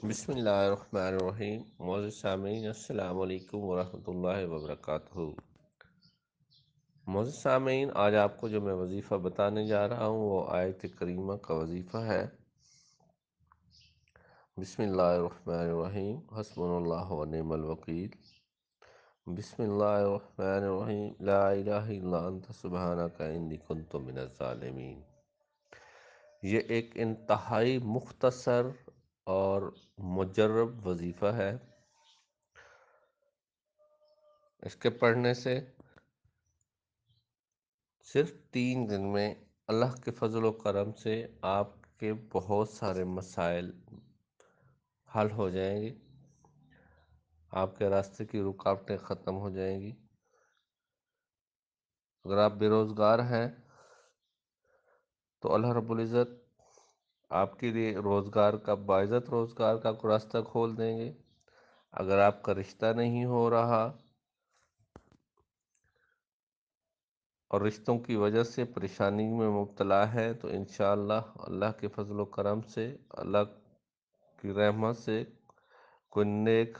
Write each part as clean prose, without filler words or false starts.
بسم اللہ الرحمن الرحیم۔ معزز سامعین، السلام علیکم ورحمۃ اللہ وبرکاتہ۔ معزز سامعین، آج آپ کو جو میں وظیفہ بتانے جا رہا ہوں وہ آیت کریمہ کا وظیفہ ہے۔ بسم اللہ الرحمن الرحیم، حسبنا اللہ ونعم الوکیل۔ بسم اللہ الرحمن الرحیم، لا الہ الا انت سبحانک انی کنت من الظالمین۔ یہ ایک انتہائی مختصر اور مجرب وظیفہ ہے۔ اس کے پڑھنے سے صرف 3 دن میں اللہ کے فضل و کرم سے آپ کے بہت سارے مسائل حل ہو جائیں گے، آپ کے راستے کی رکاوٹیں ختم ہو جائیں گی۔ اگر آپ بے روزگار ہیں تو اللہ رب العزت آپ کے لیے روزگار کا باعزت روزگار کا راستہ کھول دیں گے۔ اگر آپ کا رشتہ نہیں ہو رہا اور رشتوں کی وجہ سے پریشانی میں مبتلا ہے تو انشاءاللہ اللہ کے فضل و کرم سے، اللہ کی رحمت سے کوئی نیک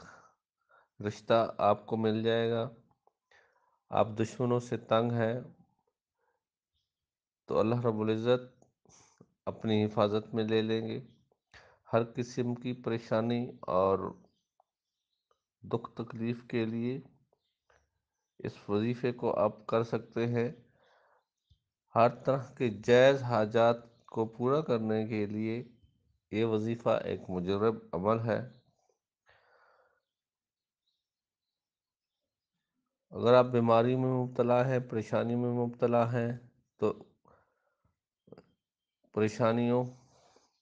رشتہ آپ کو مل جائے گا۔ آپ دشمنوں سے تنگ ہیں تو اللہ رب العزت اپنی حفاظت میں لے لیں گے۔ ہر قسم کی پریشانی اور دکھ تکلیف کے لیے اس وظیفے کو آپ کر سکتے ہیں۔ ہر طرح کے جائز حاجات کو پورا کرنے کے لیے یہ وظیفہ ایک مجرب عمل ہے۔ اگر آپ بیماری میں مبتلا ہیں، پریشانی میں مبتلا ہیں تو پریشانیوں،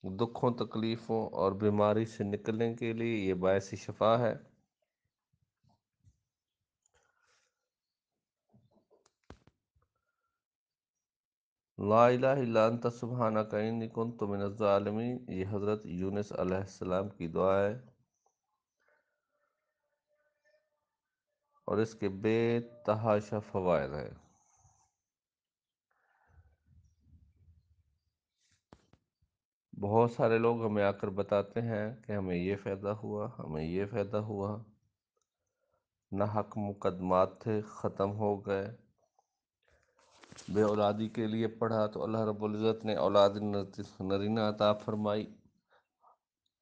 دکھوں، تکلیفوں اور بیماری سے نکلنے کے لیے یہ باعث شفا ہے۔ لا الہ الا انت سبحانک انی کنت من الظالمین، یہ حضرت یونس علیہ السلام کی دعا ہے اور اس کے بے تحاشا فوائد ہیں۔ بہت سارے لوگ ہمیں آ کر بتاتے ہیں کہ ہمیں یہ فائدہ ہوا، ہمیں یہ فائدہ ہوا، ناحق مقدمات تھے ختم ہو گئے۔ بے اولادی کے لیے پڑھا تو اللہ رب العزت نے اولاد نرینہ عطا فرمائی۔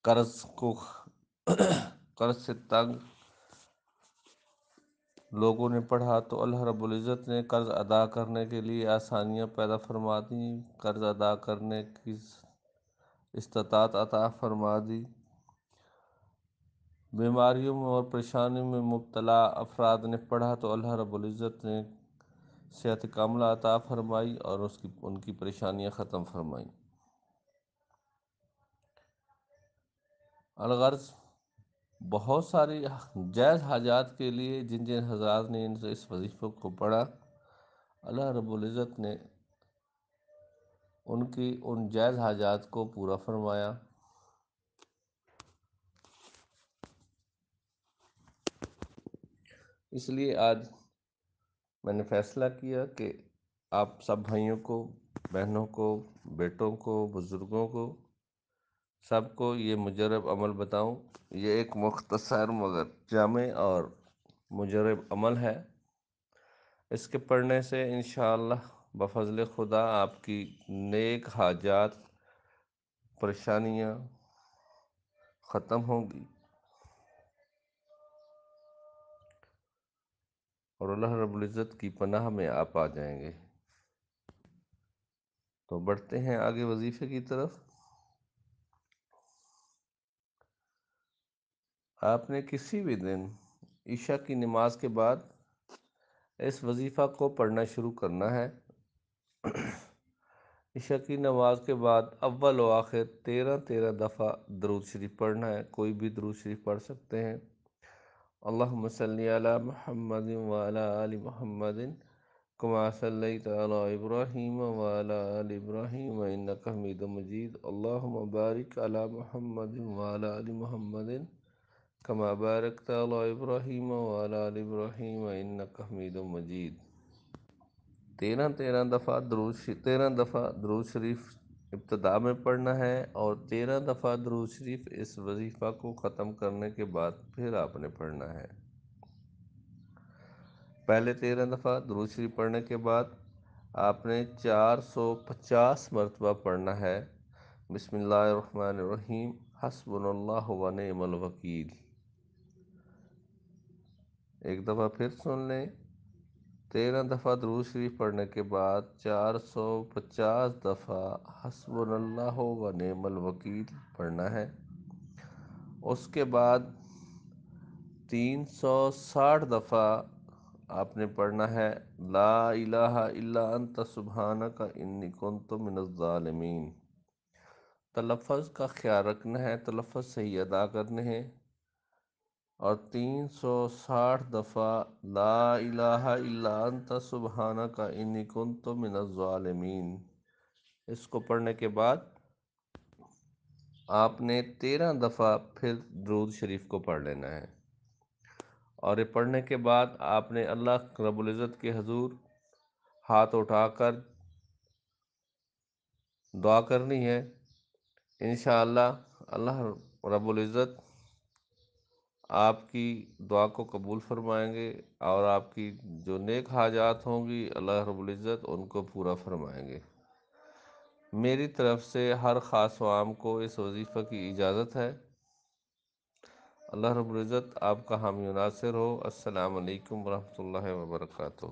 قرض سے تنگ لوگوں نے پڑھا تو اللہ رب العزت نے قرض ادا کرنے کے لیے آسانیاں پیدا فرما دیں، قرض ادا کرنے کی استطاعت عطا فرما دی۔ بیماریوں میں اور پریشانیوں میں مبتلا افراد نے پڑھا تو اللہ رب العزت نے صحت کاملہ عطا فرمائی اور ان کی پریشانیاں ختم فرمائیں۔ الغرض بہت ساری جائز حاجات کے لیے جن جن حضرات نے اس وظیفے کو پڑھا، اللہ رب العزت نے ان کی ان جائز حاجات کو پورا فرمایا۔ اس لیے آج میں نے فیصلہ کیا کہ آپ سب بھائیوں کو، بہنوں کو، بیٹوں کو، بزرگوں کو، سب کو یہ مجرب عمل بتاؤں۔ یہ ایک مختصر مگر جامع اور مجرب عمل ہے۔ اس کے پڑھنے سے انشاءاللہ بفضل خدا آپ کی نیک حاجات، پریشانیاں ختم ہوں گی اور اللہ رب العزت کی پناہ میں آپ آ جائیں گے۔ تو بڑھتے ہیں آگے وظیفے کی طرف۔ آپ نے کسی بھی دن عشاء کی نماز کے بعد اس وظیفہ کو پڑھنا شروع کرنا ہے۔ عشاء کی نماز کے بعد اول و آخر 13 دفعہ درود شریف پڑھنا ہے۔ کوئی بھی درود شریف پڑھ سکتے ہیں۔ اللہم صلی علی محمد وعلی آل محمد کما صلیت علی ابراہیم وعلی آل ابراہیم انک حمید مجید۔ اللہم بارک علی محمد وعلی آل محمد کما بارکت علی ابراہیم وعلی آل ابراہیم انک حمید مجید۔ 13 دفعہ درود شریف ابتدا میں پڑھنا ہے، اور 13 دفعہ درود شریف اس وظیفہ کو ختم کرنے کے بعد پھر آپ نے پڑھنا ہے۔ پہلے 13 دفعہ درود شریف پڑھنے کے بعد آپ نے 450 مرتبہ پڑھنا ہے بسم اللہ الرحمن الرحیم حسبنا اللہ و نعم الوکیل۔ ایک دفعہ پھر سن لیں، 13 دفعہ درود شریف پڑھنے کے بعد 450 دفعہ حسبنا اللہ و نعم الوکیل پڑھنا ہے۔ اس کے بعد 360 دفعہ آپ نے پڑھنا ہے لا الہ الا انت سبحانک انی کنت من الظالمین۔ تلفظ کا خیال رکھنا ہے، تلفظ صحیح ادا کرنے ہیں، اور 360 دفعہ لا الہ الا انت سبحانک انی کنت من الظالمین۔ اس کو پڑھنے کے بعد آپ نے 13 دفعہ پھر درود شریف کو پڑھ لینا ہے، اور یہ پڑھنے کے بعد آپ نے اللہ رب العزت کے حضور ہاتھ اٹھا کر دعا کرنی ہے۔ انشاءاللہ اللہ رب العزت آپ کی دعا کو قبول فرمائیں گے، اور آپ کی جو نیک حاجات ہوں گی اللہ رب العزت ان کو پورا فرمائیں گے۔ میری طرف سے ہر خاص و عام کو اس وظیفہ کی اجازت ہے۔ اللہ رب العزت آپ کا حامی و ناصر ہو۔ السلام علیکم ورحمۃ اللہ وبرکاتہ۔